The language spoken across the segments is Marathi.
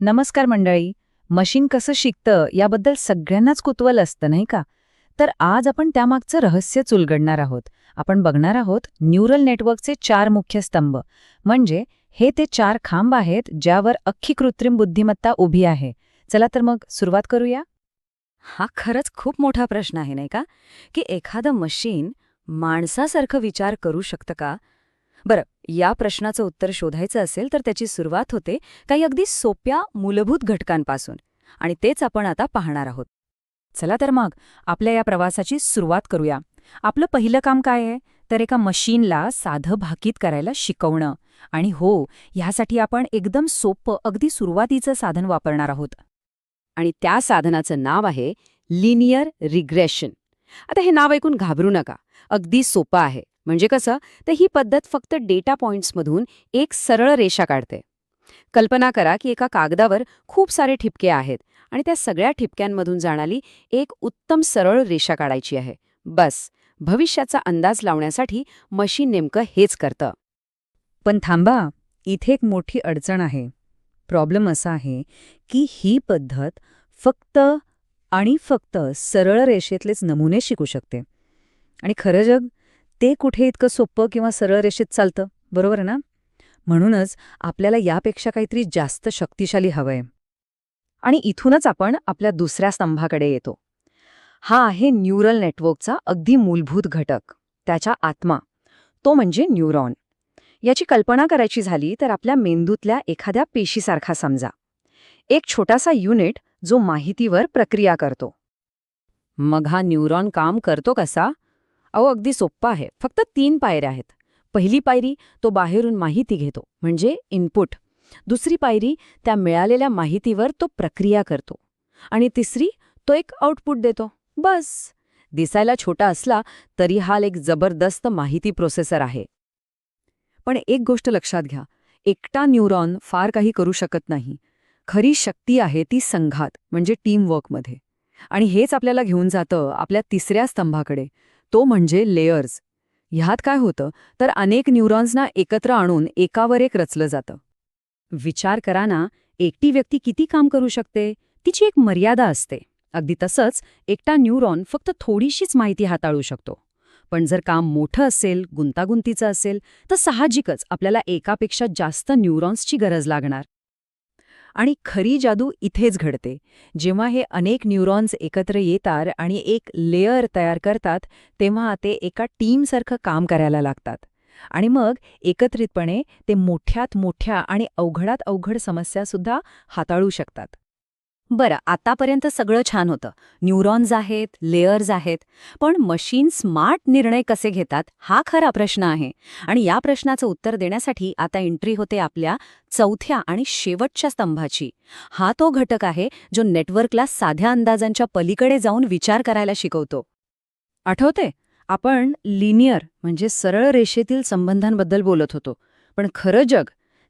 नमस्कार मंडळी. मशीन कसं शिकतं याबद्दल सगळ्यांनाच कुतूहल असतं नाही का? तर आज आपण त्यामागचं रहस्यच उलगडणार आहोत. आपण बघणार आहोत न्यूरल नेटवर्कचे 4 मुख्य स्तंभ. म्हणजे हे ते 4 खांब आहेत ज्यावर अख्खी कृत्रिम बुद्धिमत्ता उभी आहे. चला तर मग सुरुवात करूया. हा खरंच खूप मोठा प्रश्न आहे नाही का, की एखादं मशीन माणसासारखं विचार करू शकतं का? बरं, या प्रश्नाचं उत्तर शोधायचं असेल तर त्याची सुरुवात होते काही अगदी सोप्या मूलभूत घटकांपासून, आणि तेच आपण आता पाहणार आहोत. चला तर मग आपल्या या प्रवासाची सुरुवात करूया. आपलं पहिलं काम काय आहे? तर एका मशीनला साधं भाकीत करायला शिकवणं. आणि हो, ह्यासाठी आपण एकदम सोपं, अगदी सुरुवातीचं साधन वापरणार आहोत. आणि त्या साधनाचं नाव आहे लिनियर रिग्रेशन. आता हे नाव ऐकून घाबरू नका, अगदी सोपं आहे. म्हणजे कसं, तर ही पद्धत फक्त डेटा पॉइंट्समधून एक सरळ रेषा काढते. कल्पना करा की एका कागदावर खूप सारे ठिपके आहेत आणि त्या सगळ्या ठिपक्यांमधून जाणारी एक उत्तम सरळ रेषा काढायची आहे. बस, भविष्याचा अंदाज लावण्यासाठी मशीन नेमकं हेच करतं. पण थांबा, इथे एक मोठी अडचण आहे. प्रॉब्लेम असा आहे की ही पद्धत फक्त आणि फक्त सरळ रेषेतलेच नमुने शिकू शकते. आणि खरं जग ते कुठे इतकं सोपं किंवा सरळ रेषेत चालतं, बरोबर आहे ना? म्हणूनच आपल्याला यापेक्षा काहीतरी जास्त शक्तिशाली हवंय. आणि इथूनच आपण आपल्या दुसऱ्या स्तंभाकडे येतो. हा आहे न्यूरल नेटवर्कचा अगदी मूलभूत घटक, त्याच्या आत्मा. तो म्हणजे न्यूरॉन. याची कल्पना करायची झाली तर आपल्या मेंदूतल्या एखाद्या पेशीसारखा समजा. एक छोटासा युनिट जो माहितीवर प्रक्रिया करतो. मग हा न्यूरॉन काम करतो कसा? अहो, अगदी सोप्पा आहे. फक्त 3 पायऱ्या आहेत. पहिली पायरी, तो बाहेरून माहिती घेतो, म्हणजे इनपुट. दुसरी पायरी, त्या मिळालेल्या माहितीवर तो प्रक्रिया करतो. आणि तिसरी, तो एक आउटपुट देतो. बस. दिसायला छोटा असला तरी हा एक जबरदस्त माहिती प्रोसेसर आहे. पण एक गोष्ट लक्षात घ्या, एकटा न्यूरॉन फार काही करू शकत नाही. खरी शक्ती आहे ती संघात, म्हणजे टीमवर्कमध्ये. आणि हेच आपल्याला घेऊन जातं आपल्या तिसऱ्या स्तंभाकडे, तो म्हणजे लेयर्स. ह्यात काय होतं तर अनेक न्यूरॉन्सना एकत्र आणून एकावर एक रचलं जातं. विचार करा ना, एकटी व्यक्ती किती काम करू शकते? तिची एक मर्यादा असते. अगदी तसंच एकटा न्यूरॉन फक्त थोडीशीच माहिती हाताळू शकतो. पण जर काम मोठं असेल, गुंतागुंतीचं असेल, तर साहजिकच आपल्याला एकापेक्षा जास्त न्यूरॉन्सची गरज लागणार. आणि खरी जादू इथेच घडते. जेव्हा हे अनेक न्यूरॉन्स एकत्र येतात आणि एक लेयर तयार करतात, तेव्हा ते एका टीमसारखं काम करायला लागतात. आणि मग एकत्रितपणे ते मोठ्यात मोठ्या आणि अवघडात अवघड समस्यासुद्धा हाताळू शकतात. बरं, आतापर्यंत सगळं छान होतं. न्यूरॉन्स आहेत, लेयर्स आहेत. पण मशीन स्मार्ट निर्णय कसे घेतात हा खरा प्रश्न आहे. आणि या प्रश्नाचं उत्तर देण्यासाठी आता एंट्री होते आपल्या चौथ्या आणि शेवटच्या स्तंभाची. हा तो घटक आहे जो नेटवर्कला साध्या अंदाजांच्या पलीकडे जाऊन विचार करायला शिकवतो. आठवते? आपण लिनियर म्हणजे सरळ रेषेतील संबंधांबद्दल बोलत होतो. पण खरं जग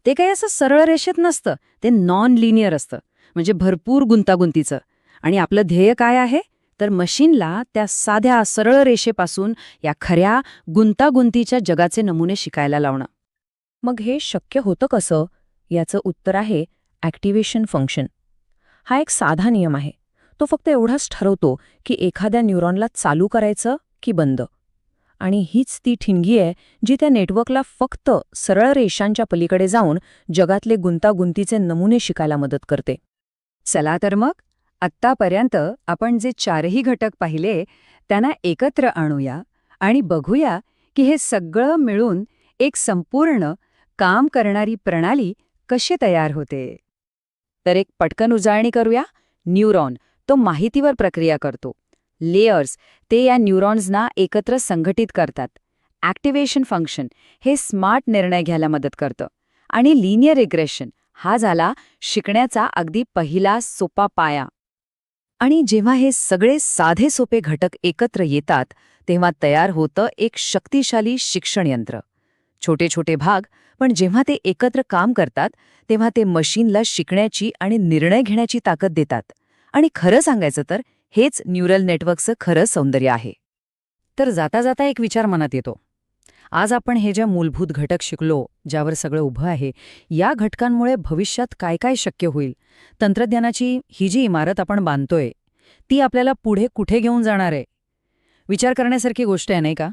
ते काही असं सरळ रेषेत नसतं, ते नॉन लिनियर असतं. म्हणजे भरपूर गुंतागुंतीचं. आणि आपलं ध्येय काय आहे? तर मशीनला त्या साध्या सरळ रेषेपासून या खऱ्या गुंतागुंतीच्या जगाचे नमुने शिकायला लावणं. मग हे शक्य होतं कसं? याचं उत्तर आहे ॲक्टिव्हेशन फंक्शन. हा एक साधा नियम आहे. तो फक्त एवढाच ठरवतो की एखाद्या न्यूरॉनला चालू करायचं की बंद. आणि हीच ती ठिणगी आहे जी त्या नेटवर्कला फक्त सरळ रेषांच्या पलीकडे जाऊन जगातले गुंतागुंतीचे नमुने शिकायला मदत करते. चला तर मग आत्तापर्यंत आपण जे 4ही घटक पाहिले त्यांना एकत्र आणूया आणि बघूया की हे सगळं मिळून एक संपूर्ण काम करणारी प्रणाली कशी तयार होते. तर एक पटकन उजळणी करूया. न्यूरॉन, तो माहितीवर प्रक्रिया करतो. लेयर्स, ते या न्यूरॉन्सना एकत्र संघटित करतात. ॲक्टिव्हेशन फंक्शन, हे स्मार्ट निर्णय घ्यायला मदत करतं. आणि लिनियर रिग्रेशन, हा झाला शिकण्याचा अगदी पहिला सोपा पाया. आणि जेव्हा हे सगळे साधे सोपे घटक एकत्र येतात, तेव्हा तयार होतं एक शक्तिशाली शिक्षण यंत्र. छोटे छोटे भाग, पण जेव्हा ते एकत्र काम करतात, तेव्हा ते मशीनला शिकण्याची आणि निर्णय घेण्याची ताकद देतात. आणि खरं सांगायचं तर हेच न्यूरल नेटवर्कचं खरं सौंदर्य आहे. तर जाता जाता एक विचार मनात येतो. आज आपण हे ज्या मूलभूत घटक शिकलो, ज्यावर सगळं उभं आहे, या घटकांमुळे भविष्यात काय काय शक्य होईल? तंत्रज्ञानाची ही जी इमारत आपण बांधतोय, ती आपल्याला पुढे कुठे घेऊन जाणार आहे? विचार करण्यासारखी गोष्ट आहे, नाही का?